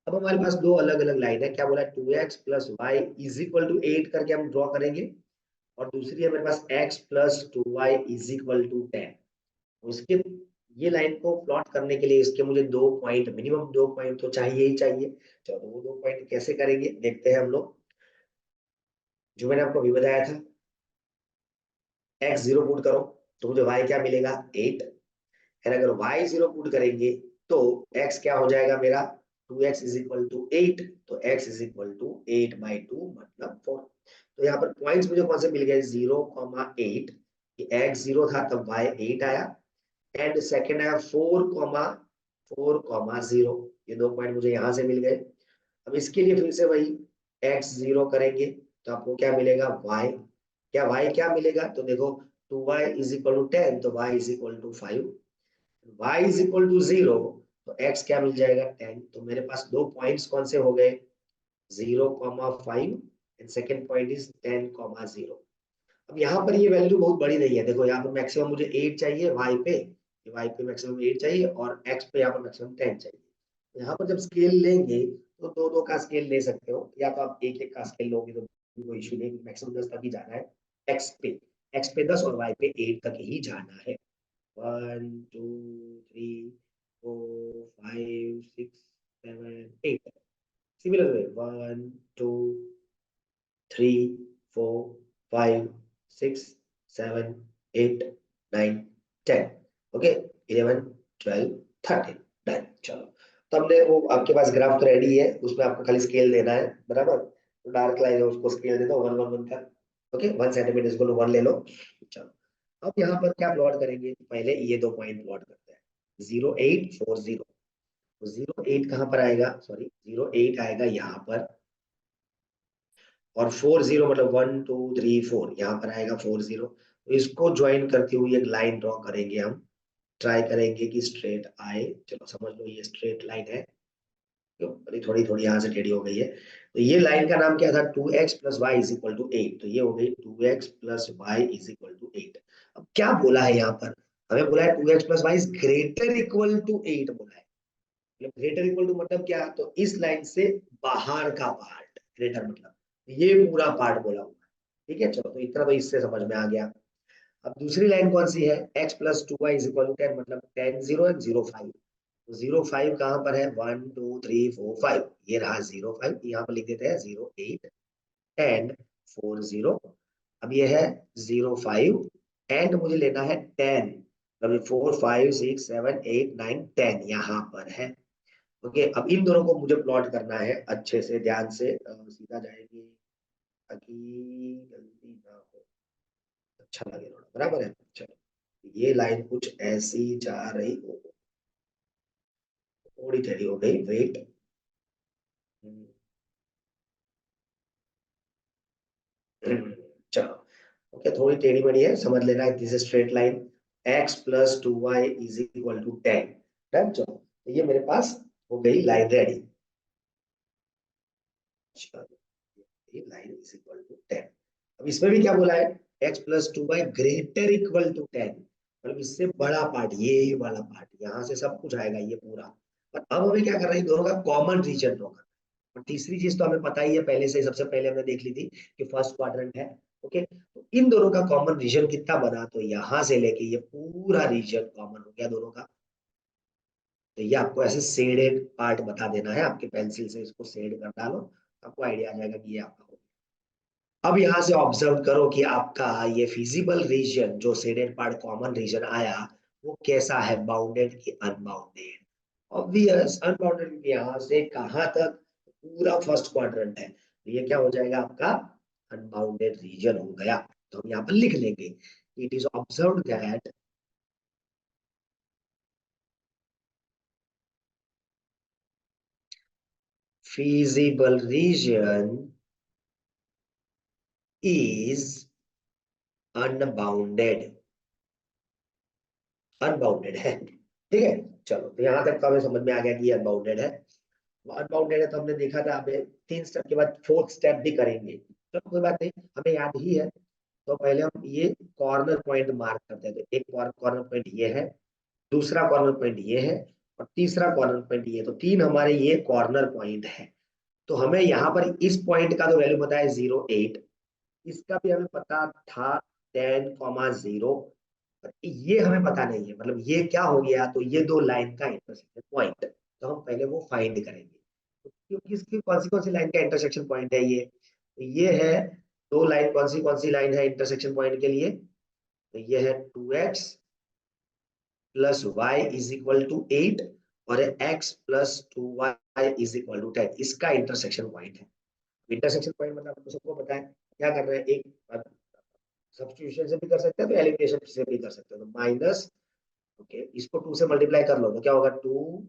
अब हमारे पास दो अलग अलग लाइन है, क्या बोला, 2x plus y is equal to 8 करके हम ड्रॉ करेंगे, और दूसरी है मेरे पास x plus 2y is equal to 10। उसके ये लाइन को प्लॉट करने के लिए इसके मुझे 2 पॉइंट, मिनिमम 2 पॉइंट तो चाहिए ही चाहिए। चलो वो 2 पॉइंट कैसे करेंगे देखते हैं हम लोग, जो मैंने आपको अभी बताया था, x 0 पुट करो तो मुझे y क्या मिलेगा, 8, और अगर y 0 पुट करेंगे तो x क्या हो जाएगा मेरा, 2x इज इक्वल टू 8, तो x is equal to 8 by 2 मतलब 4। तो यहाँ पर पॉइंट्स मुझे कौन से मिल गए, 0,8, x 0 था तब y 8 आया, एंड सेकेंड है 4,0, ये 2 पॉइंट मुझे यहां से मिल गए। अब इसके लिए फिर से वही x 0 करेंगे तो आपको क्या मिलेगा, y, क्या मिलेगा, तो देखो 2y इज इक्वल टू 10, तो y is equal to 5, y is equal to 0, तो x क्या मिल जाएगा 10। तो मेरे पास दो पॉइंट्स कौन से हो गए, 0,5 एंड सेकेंड पॉइंट इज 10,0। अब यहाँ पर ये वैल्यू बहुत बड़ी नहीं है, देखो यहाँ पर मैक्सिमम मुझे 8 चाहिए y पे मैक्सिमम 8 चाहिए, और x पे यहाँ पर मैक्सिमम 10 चाहिए। तो यहाँ पर जब स्केल लेंगे तो दो दो का स्केल ले सकते हो, या तो आप एक एक का स्केल लोगे तो कोई इशू नहीं, मैक्सिमम 10 तक ही जाना है, x पे 10 और y पे 8 तक ही जाना है। 1 2 3 4 5 6 7 8, सिमिलर वे 1 2 3 4 5 6 7 8 9 10, ओके, 11 12 13 डन। चलो तो हमने वो आपके पास ग्राफ तो रेडी है, उसमें आपको खाली स्केल देना है, बराबर। तो डार्क लाइन है उसको स्केल दे दो 1 1 1 का, ओके, 1 सेंटीमीटर इसको 1 ले लो। चलो अब यहाँ पर क्या प्लॉट करेंगे, पहले ये दो पॉइंट प्लॉट करते हैं, 0 8 4 0, तो 0 8 कहाँ पर आएगा, सॉरी 0 8 आएगा यहाँ पर, और 4 0 मतलब 1 2 3 4 यहाँ पर आएगा 4 0, तो इसको ज्वाइन करती हुई एक लाइन ड्रॉ करेंगे हम, ट्राई करेंगे कि स्ट्रेट आए। चलो समझ लो ये स्ट्रेट लाइन है, तो थोड़ी थोड़ी यहाँ से टेढ़ी हो गई है, तो ये लाइन का नाम क्या था, 2x plus y is equal to 8, तो ये हो गई 2x plus y is equal to 8। अब क्या बोला है यहाँ पर, हमें बोला है 2x plus y is greater equal to 8 बोला है, मतलब ग्रेटर इक्वल टू मतलब क्या, तो इस लाइन से बाहर का पार्ट, ग्रेटर मतलब ये पूरा पार्ट बोला हुआ है, ठीक है। चलो तो इतना भाई इससे समझ में आ गया। अब दूसरी लाइन कौन सी है, x plus 2y is equal to 10, मतलब 10 0 एंड 0 5, तो 0 5 कहाँ पर है, 1 2 3 4 5, ये रहा 0 5, यहाँ पर लिख देते हैं 0 8 एंड 4 0। अब ये है 0 5 एंड मुझे लेना है 10, मतलब 4 5 6 7 8 9 10 यहाँ पर है, ओके, अब इन दोनों को मुझे प्लॉट करना है अच्छे से, ध्यान से, सीधा जाएंगे ताकि गलती ना हो, अच्छा लगे थोड़ा, बराबर है। चलो ये लाइन कुछ ऐसी जा रही हो, थोड़ी टेढ़ी हो गई, वेट। चलो, ओके, थोड़ी टेढ़ी मेढ़ी है, समझ लेना, this straight line, x plus 2y is equal to 10। Done. चलो, तो ये मेरे पास हो गई लाइन रेडी। ये लाइन इज इक्वल टू 10। अब इसमें भी क्या बोला है, x plus 2y greater equal to 10, मतलब इससे बड़ा पार्ट, ये वाला पार्ट, यहाँ से सब कुछ आएगा ये पूरा। और अब हमें क्या करना है, इन दोनों का कॉमन रीजन ड्रॉ करना है। और तीसरी चीज तो हमें पता ही है पहले से, सबसे पहले हमने देख ली थी कि फर्स्ट क्वाड्रेंट है। ओके, तो इन दोनों का कॉमन रीजन कितना बना, तो यहां से लेके ये पूरा रीजन कॉमन हो गया दोनों का। तो ये आपको ऐसे शेडेड पार्ट बता देना है, आपके पेंसिल से इसको शेड कर डालो, आपको आइडिया आ जाएगा कि ये आपका हो गया। अब यहां से ऑब्जर्व करो कि आपका ये फिजिबल रीजन, जो शेडेड पार्ट कॉमन रीजन आया, वो कैसा है, बाउंडेड की अनबाउंडेड। ऑब्वियस अनबाउंडेड, क्योंकि यहां से कहां तक, पूरा फर्स्ट क्वाड्रेंट है, तो ये क्या हो जाएगा आपका अनबाउंडेड रीजन हो गया। तो हम यहाँ पर लिख लेंगे, it is observe that feasible region is unbounded, unbounded है। ठीक है, चलो, तो यहां तक तो हमें समझ में आ गया कि ये अनबाउंडेड है। अनबाउंडेड है तो हमने देखा था, हमें 3 स्टेप के बाद 4th स्टेप भी करेंगे, तो कोई बात नहीं, हमें याद ही है। तो पहले हम ये कॉर्नर पॉइंट मार्क करते हैं, तो एक कॉर्नर पॉइंट ये है, दूसरा कॉर्नर पॉइंट ये है, और तीसरा कॉर्नर पॉइंट ये, तो 3 हमारे ये कॉर्नर पॉइंट है। तो हमें यहाँ पर इस पॉइंट का तो वैल्यू पता है 0, 8, इसका भी हमें पता था 10, 0। ये हमें पता नहीं है, मतलब ये क्या हो गया, तो ये दो लाइन का इंटरसेक्शन पॉइंट, तो हम पहले वो फाइंड करेंगे। तो क्योंकि इसकी कौन सी लाइन का इंटरसेक्शन पॉइंट है ये, तो ये है, दो लाइन कौन सी लाइन है इंटरसेक्शन पॉइंट के लिए, तो ये है 2x plus y is equal to 8, और x plus 2y is equal to 10, इसका इंटरसेक्शन पॉइंट है। इंटरसेक्शन पॉइंट मतलब आपको सबको पता है क्या कर रहे हैं, एक सब्स्टिट्यूशन से भी कर सकते हैं, तो एलिमिनेशन से भी कर सकते हैं, तो माइनस, ओके, इसको 2 से मल्टीप्लाई कर लो तो क्या होगा, 2,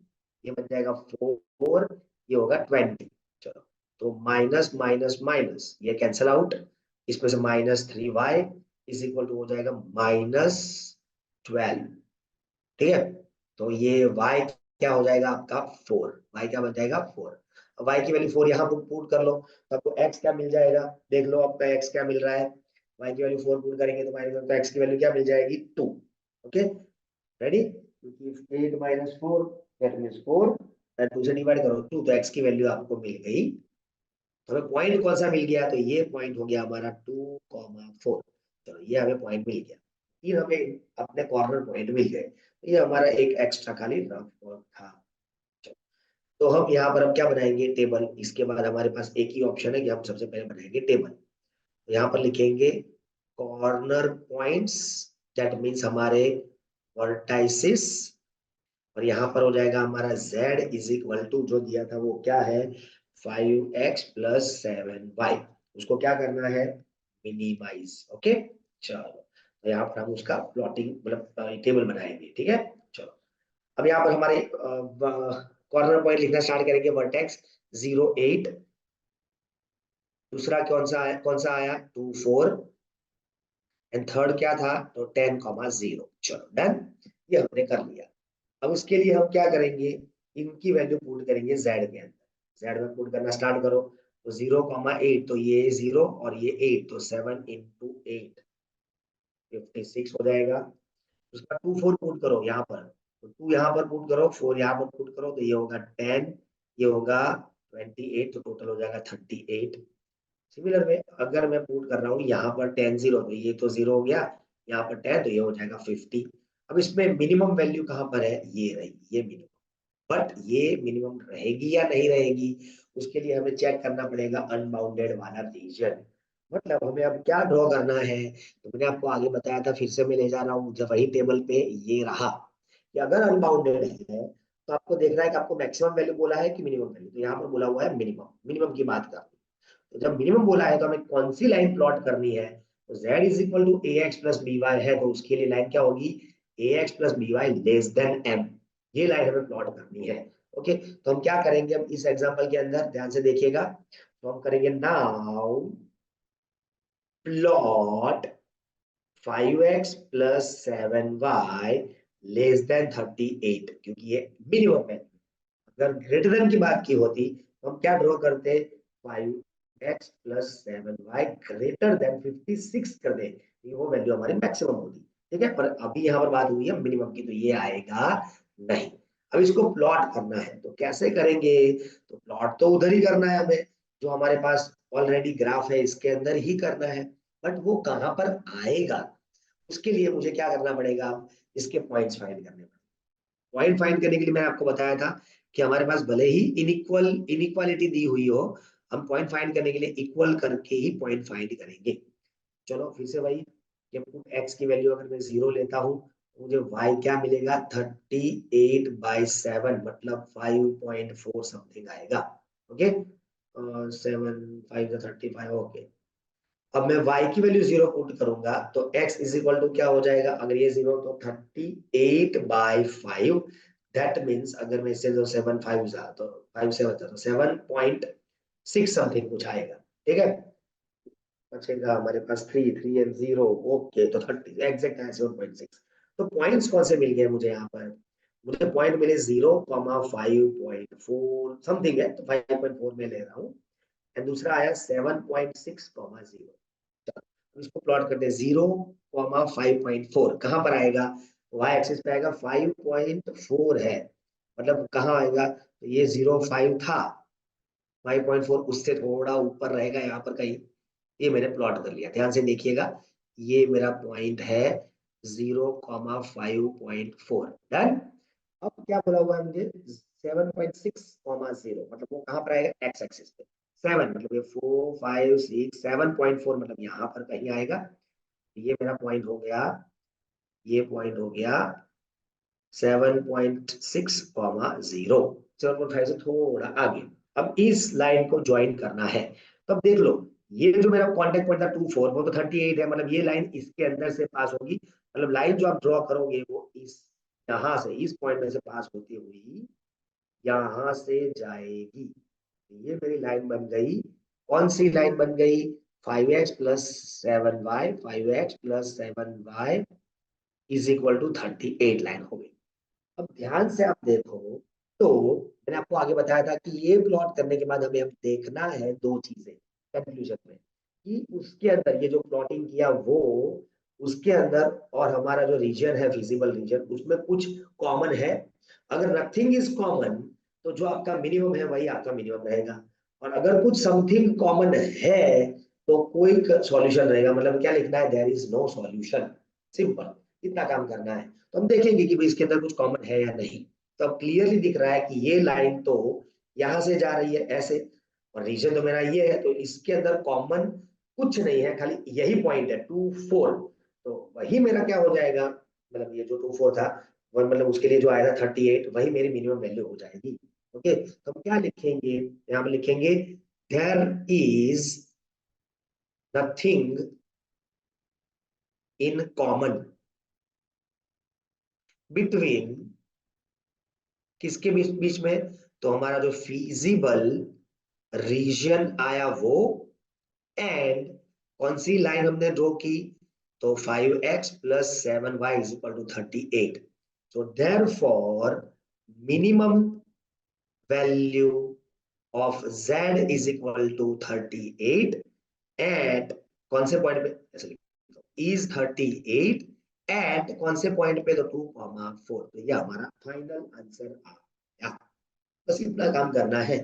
ये बन जाएगा 4, ये होगा 20। चलो, तो माइनस माइनस माइनस ये कैंसिल आउट, इसमें से -3y इज इक्वल टू हो जाएगा -12। ठीक है, तो ये y क्या हो जाएगा आपका 4, y क्या बन जाएगा 4। अब y की वैल्यू 4 यहाँ पर पुट कर लो, तो आपको x क्या मिल जाएगा, देख लो आपका x क्या मिल रहा है, y की वैल्यू 4 पुट करेंगे तो माइनस, तो x की वैल्यू क्या मिल जाएगी 2। ओके, रेडी, क्योंकि 8 माइनस 4 दैट मींस 4, एंड 2 से डिवाइड करो 2, तो x की वैल्यू आपको मिल गई। तो हमें पॉइंट कौन सा मिल गया, तो ये पॉइंट हो गया हमारा 2,4। चलो, ये हमें पॉइंट मिल गया, ये हमें अपने कॉर्नर पॉइंट मिल गए, ये हमारा एक एक्स्ट्रा खाली रफ वर्क था। चलो, तो हम यहाँ पर अब क्या बनाएंगे, टेबल। इसके बाद हमारे पास एक ही ऑप्शन है कि हम सबसे पहले बनाएंगे टेबल। तो यहाँ पर लिखेंगे कॉर्नर पॉइंट्स, दैट मीन्स हमारे वर्टाइसिस, और यहाँ पर हो जाएगा हमारा z इज इक्वल टू, जो दिया था वो क्या है, 5x प्लस 7y, उसको क्या करना है, मिनिमाइज। ओके, चलो, तो यहाँ पर हम उसका प्लॉटिंग मतलब टेबल बनाएंगे। ठीक है, चलो, अब यहाँ पर हमारे कॉर्नर पॉइंट लिखना स्टार्ट करेंगे, वर्टेक्स 0, 8, दूसरा कौन सा आया 2, 4, एंड थर्ड क्या था, तो 10, 0। चलो, डन, ये हमने कर लिया। अब उसके लिए हम क्या करेंगे, इनकी वैल्यू पुट करेंगे z के अंदर, z में पुट करना स्टार्ट करो, तो 0, 8, तो ये 0 और ये 8, तो 7 इंटू 8 56 हो जाएगा। उसका 2, 4 पुट करो यहाँ पर, तो 2 यहाँ पर पुट करो, 4 यहाँ पर पुट करो, तो ये होगा 10, ये होगा 28, तो टोटल हो जाएगा 38। सिमिलर में अगर मैं पुट कर रहा हूँ यहाँ पर 10, 0, तो ये तो 0 हो गया, यहाँ पर 10, तो ये हो जाएगा 50। अब इसमें मिनिमम वैल्यू कहाँ पर है, ये रही, ये मिनिमम, बट ये मिनिमम रहेगी या नहीं रहेगी, उसके लिए हमें चेक करना पड़ेगा अनबाउंडेड वाला रीजन। मतलब हमें अब क्या ड्रॉ करना है, तो मैंने आपको आगे बताया था, फिर से मैं ले जा रहा हूँ जब वही टेबल पे, ये रहा कि अगर अनबाउंडेड है तो आपको देखना है कि आपको मैक्सिमम वैल्यू बोला है कि मिनिमम वैल्यू। तो यहाँ पर बोला हुआ है मिनिमम, मिनिमम की बात कर। तो जब मिनिमम बोला है तो हमें कौन सी लाइन प्लॉट करनी है? तो z is equal to a x plus b y है, तो उसके लिए लाइन क्या होगी? A x plus b y less than m, ये लाइन हमें प्लॉट करनी है। ओके, तो हम क्या करेंगे अब इस एग्जांपल के अंदर, ध्यान से देखिएगा। तो हम करेंगे now plot 5x plus 7y less than 38, क्योंकि ये मिनिमम है। अगर ग्रेटर देन की बात की होती तो हम क्या ड्रॉ करते? 5x plus 7y greater than 56 कर दे, ये वो वैल्यू हमारी मैक्सिमम होगी। ठीक है, पर अभी यहाँ पर बात हुई है मिनिमम की, तो ये आएगा नहीं। अब इसको प्लॉट करना है तो कैसे करेंगे? तो प्लॉट तो उधर ही करना है हमें, जो हमारे पास ऑलरेडी ग्राफ है इसके अंदर ही करना है। बट वो कहाँ पर आएगा, उसके लिए मुझे क्या करना पड़ेगा? इसके पॉइंट्स फाइंड करने पड़ेंगे। पॉइंट फाइंड करने के लिए मैंने आपको बताया था कि हमारे पास भले ही इनइक्वालिटी दी हुई हो, हम पॉइंट फाइंड करने के लिए इक्वल करके ही पॉइंट फाइंड करेंगे। चलो फिर से वही, कि पुट x की वैल्यू अगर मैं 0 लेता हूँ तो मुझे y क्या मिलेगा? 38/7, मतलब 5.4 समथिंग आएगा। Okay, 7 5 35, okay. अब मैं y की वैल्यू 0 पुट करूंगा तो x इज इक्वल टू क्या हो जाएगा? अगर ये 0 तो 38/5, दैट मीन्स अगर मैं इससे जो 7 5 जा तो 5 7 तो 7.6 समथिंग कुछ आएगा। ठीक है, बचेगा हमारे पास 3 3 एंड 0, ओके, तो 30 एग्जैक्ट है 7.6। तो पॉइंट्स कौन से मिल गए मुझे यहाँ पर? मुझे पॉइंट मिले 0,5.4 समथिंग है, तो 5.4 में ले रहा हूँ, एंड दूसरा आया 7.6,0। इसको प्लॉट करते हैं 0,5.4 कहां पर आएगा? y एक्सिस पे आएगा, 5.4 है, मतलब कहाँ आएगा? तो ये 0.5 था, 5.4 उससे थोड़ा ऊपर रहेगा यहाँ पर कहीं। ये मैंने प्लॉट कर लिया, ध्यान से देखिएगा। ये मेरा पॉइंट है 0,5.4, डन। अब क्या बोला हुआ है मुझे? 7.6,0, मतलब वो कहां पर आएगा? एक्स एक्सिस पे। 7 मतलब ये 4 5 6, 7.4 मतलब यहाँ पर कहीं आएगा। ये मेरा पॉइंट हो गया, ये पॉइंट हो गया 7.6, 0, 7.5 से थोड़ा आगे। अब इस लाइन को ज्वाइन करना है, तो अब देख लो, ये जो मेरा कांटेक्ट पॉइंट था 24, वो तो 38 है, मतलब ये लाइन इसके अंदर से पास होगी। मतलब लाइन जो आप ड्रॉ करोगे वो इस यहाँ से, इस पॉइंट में से पास होती हुई यहाँ से जाएगी। ये मेरी लाइन बन गई। कौन सी लाइन बन गई? 5x plus 7y, 5x plus 7y is equal to 38 line हो गई। अब ध्यान से आप देखो, तो मैंने आपको आगे बताया था कि ये प्लॉट करने के बाद हमें अब देखना है दो चीजें कंक्लूजन में, कि उसके अंदर ये जो प्लॉटिंग किया वो उसके अंदर और हमारा जो रीजन है विजिबल रीजन, उसमें कुछ कॉमन है। अगर नथिंग इज कॉमन तो जो आपका मिनिमम है वही आपका मिनिमम रहेगा, और अगर कुछ समथिंग कॉमन है तो कोई सॉल्यूशन रहेगा। मतलब क्या लिखना है? There is no solution, simple, इतना काम करना है। तो हम देखेंगे कि भाई इसके अंदर कुछ कॉमन है या नहीं। तो अब क्लियरली दिख रहा है कि ये लाइन तो यहां से जा रही है ऐसे, और रीजन तो मेरा ये है, तो इसके अंदर कॉमन कुछ नहीं है, खाली यही पॉइंट है 2 4। तो वही मेरा क्या हो जाएगा? मतलब ये जो 2 4 था वो, मतलब उसके लिए जो आया था 38, वही मेरी मिनिमम वैल्यू हो जाएगी। ओके, तो हम क्या लिखेंगे यहाँ पे? लिखेंगे there is nothing in common between, किसके बीच बीच में? तो हमारा जो फिजिबल रीजन आया वो, एंड कौन सी लाइन हमने ड्रॉ की? तो 5x plus 7y is equal to 38। so therefore minimum value of z is equal to 38 at कौन से पॉइंट पे? इज 38 एट कौन से पॉइंट पे? तो 2,4। तो ये हमारा फाइनल आंसर आ गया। बस इतना काम करना है।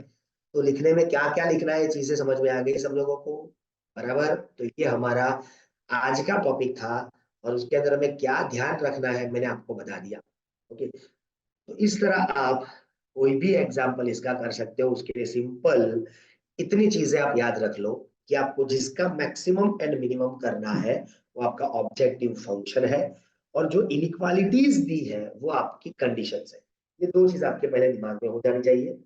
तो लिखने में क्या क्या लिखना है, चीजें समझ में आ गई सब लोगों को? बराबर। तो ये हमारा आज का टॉपिक था, और उसके अंदर हमें क्या ध्यान रखना है मैंने आपको बता दिया। ओके, तो इस तरह आप कोई भी एग्जाम्पल इसका कर सकते हो। उसके लिए सिंपल इतनी चीजें आप याद रख लो कि आपको जिसका मैक्सिमम एंड मिनिमम करना है वो आपका ऑब्जेक्टिव फंक्शन है, और जो इनइक्वालिटीज दी है वो आपकी कंडीशंस है। ये दो चीज आपके पहले दिमाग में हो जानी चाहिए।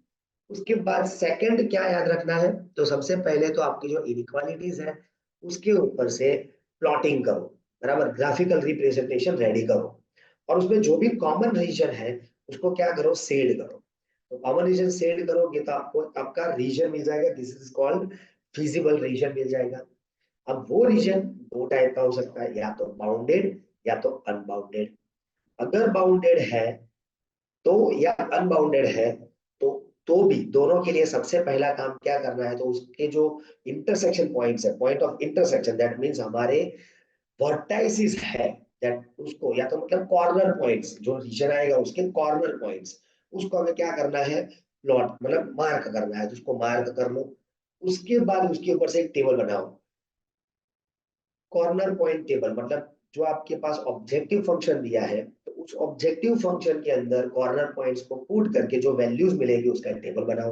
उसके बाद सेकंड क्या याद रखना है, तो सबसे पहले तो आपकी जो इनइक्वालिटीज है उसके ऊपर से प्लॉटिंग करो, बराबर, ग्राफिकल रिप्रेजेंटेशन रेडी करो, और उसमें जो भी कॉमन रीजन है उसको क्या करो, शेड करो। तो कॉमन रीजन शेड करोगे तो आपको आपका रीजन मिल जाएगा, this is called feasible region मिल जाएगा। अब वो रीजन दो टाइप का हो सकता है, या तो बाउंडेड या तो अनबाउंडेड। अगर बाउंडेड है तो, या अनबाउंडेड है तो भी दोनों के लिए सबसे पहला काम क्या करना है, तो उसके जो इंटरसेक्शन पॉइंट्स है, point of intersection, that means हमारे वर्टाइसिस है, दैट उसको, या तो मतलब कॉर्नर पॉइंट्स, जो रीजन आएगा उसके कॉर्नर पॉइंट्स, उसको हमें क्या करना है, प्लॉट मतलब मार्क करना है, तो उसको मार्क कर लो। उसके बाद उसके ऊपर से एक टेबल बनाओ, कॉर्नर पॉइंट टेबल, मतलब जो आपके पास ऑब्जेक्टिव फंक्शन दिया है, तो उस ऑब्जेक्टिव फंक्शन के अंदर कॉर्नर पॉइंट्स को पुट करके जो वैल्यूज मिलेगी उसका एक टेबल बनाओ।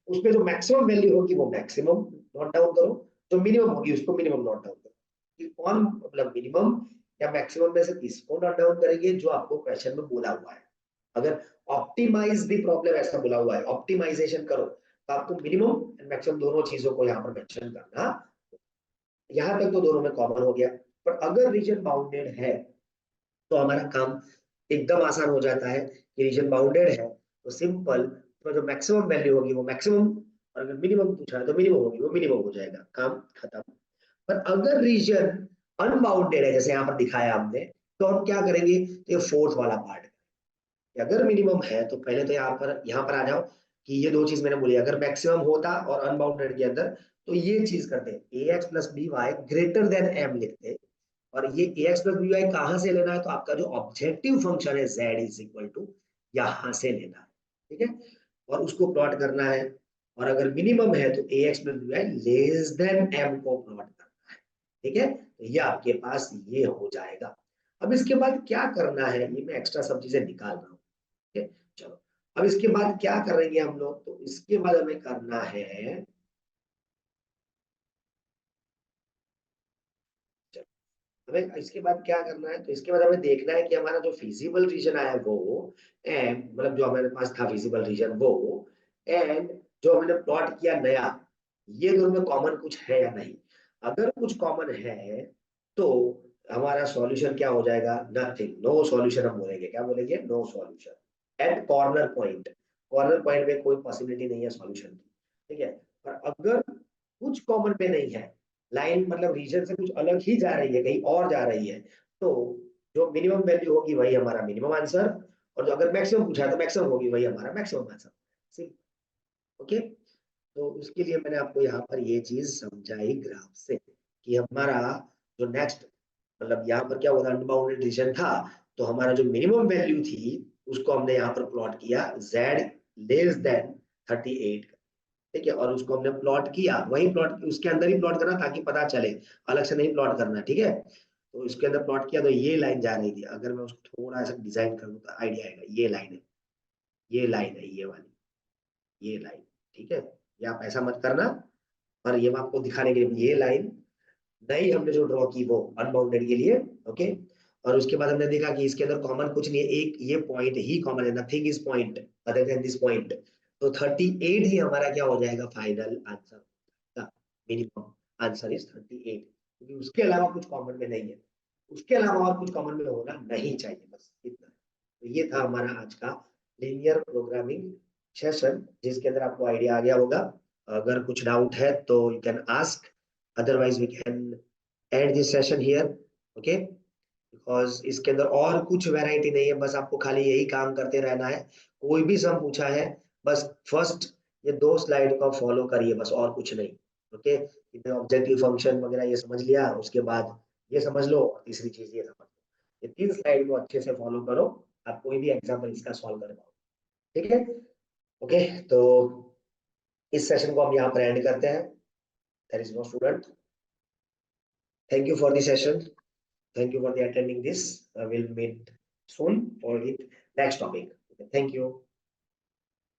उसमें जो मैक्सिमम वैल्यू होगी वो मैक्सिमम नोट डाउन करो, जो मिनिमम होगी उसको मिनिमम नोट डाउन करो। कि कौन मतलब मिनिमम या मैक्सिमम में से किसको नोट डाउन करेंगे, जो आपको क्वेश्चन में बोला हुआ है। अगर ऑप्टिमाइज द प्रॉब्लम ऐसा बोला हुआ है, ऑप्टिमाइजेशन करो, तो आपको मिनिमम एंड मैक्सिमम दोनों चीजों को यहाँ पर मेंशन करना। यहां तक तो दोनों में कॉमन हो गया। पर अगर रीजन बाउंडेड है तो हमारा काम एकदम आसान हो जाता है कि रीजन बाउंडेड है तो सिंपल, तो जो मैक्सिमम वैल्यू होगी वो मैक्सिमम, और अगर मिनिमम पूछा है तो मिनिमम होगी वो मिनिमम हो जाएगा, काम खत्म। पर अगर रीजन अनबाउंडेड है, जैसे यहाँ पर दिखाया हमने, तो हम क्या करेंगे, तो ये फोर्थ वाला पार्ट, अगर मिनिमम है तो पहले तो यहाँ पर आ जाओ कि ये दो चीज मैंने बोली, अगर मैक्सिमम होता और अनबाउंडेड के अंदर तो ये चीज करते, a x plus b y greater than m लिखते। और ये a x plus b y कहां से लेना है, तो आपका जो ऑब्जेक्टिव फंक्शन है जेड इज इक्वल टू, यहां से लेना है, ठीक है, और उसको प्लॉट करना है। और अगर मिनिमम है तो a x plus b y less than m को प्लॉट करना है, ठीक है, तो ये आपके पास ये हो जाएगा। अब इसके बाद क्या करना है, ये मैं एक्स्ट्रा सब चीजें निकाल रहा हूँ, ठीक है। चलो, अब इसके बाद क्या करेंगे हम लोग, तो इसके बाद हमें करना है, चलो, हमें इसके बाद क्या करना है, तो इसके बाद हमें देखना है कि हमारा जो फिजिबल रीजन आया वो, एंड मतलब जो हमारे पास था फिजिबल रीजन वो, एंड जो हमने प्लॉट किया नया, ये दोनों में कॉमन कुछ है या नहीं। अगर कुछ कॉमन है तो हमारा सॉल्यूशन क्या हो जाएगा, नथिंग, नो सॉल्यूशन हम बोलेंगे, क्या बोलेंगे, no solution at corner point. Corner point में कोई पॉसिबिलिटी नहीं है सॉल्यूशन की, ठीक है। पर अगर कुछ कॉमन पे नहीं है, लाइन मतलब रीजन से कुछ अलग ही जा रही है, कहीं और जा रही है, तो जो मिनिमम वैल्यू होगी वही हमारा मिनिमम आंसर, और जो अगर मैक्सिमम पूछा है तो मैक्सिमम होगी वही हमारा मैक्सिमम आंसर, सिंपल। ओके, तो उसके लिए मैंने आपको यहाँ पर ये चीज समझाई ग्राफ से कि हमारा जो नेक्स्ट, मतलब यहाँ पर क्या होगा, अनबाउंडेड रीजन था, तो हमारा जो मिनिमम वैल्यू थी उसको हमने यहाँ पर प्लॉट किया z लेस देन 38, ठीक है, और उसको हमने प्लॉट किया, वही प्लॉट उसके अंदर ही प्लॉट करना ताकि पता चले, अलग से नहीं प्लॉट करना, ठीक है। तो इसके अंदर प्लॉट किया तो ये लाइन जा रही थी, अगर मैं उसको थोड़ा सा डिजाइन कर दूं तो आइडिया आएगा, ये लाइन है, ये लाइन है, ये वाली, ये लाइन, ठीक है। ये आप ऐसा मत करना, पर ये मैं आपको दिखाने के लिए, ये लाइन नई हमने जो ड्रॉ की वो अनबाउंडेड के लिए, ओके। और उसके बाद हमने देखा कि इसके अंदर कॉमन कुछ नहीं है, एक ये पॉइंट ही कॉमन है, nothing is point other than this point. तो 38 ही हमारा क्या हो जाएगा, फाइनल आंसर का मिनिमम आंसर इज 38, क्योंकि उसके अलावा कुछ कॉमन में नहीं है, उसके अलावा और कुछ कॉमन में होना नहीं चाहिए, बस इतना। तो ये था हमारा आज का लीनियर प्रोग्रामिंग सेशन, जिसके अंदर आपको आइडिया आ गया होगा। अगर कुछ डाउट है तो you can ask, otherwise we can end this session here, okay. Because इसके अंदर और कुछ वैरायटी नहीं है, बस आपको खाली यही काम करते रहना है। कोई भी सम पूछा है, बस फर्स्ट ये दो स्लाइड को फॉलो करिए, बस और कुछ नहीं, ओके। ऑब्जेक्टिव फंक्शन वगैरह ये समझ लिया, उसके बाद ये समझ लो, और तीसरी चीज ये समझ लो, ये तीन स्लाइड को अच्छे से फॉलो करो, आप कोई भी एग्जाम्पल इसका सॉल्व कर पाओ, ठीक है। ओके, तो इस सेशन को हम यहाँ पर एंड करते हैं। There is no student, thank you for the session, thank you for the attending this, we'll meet soon for the next topic, thank you.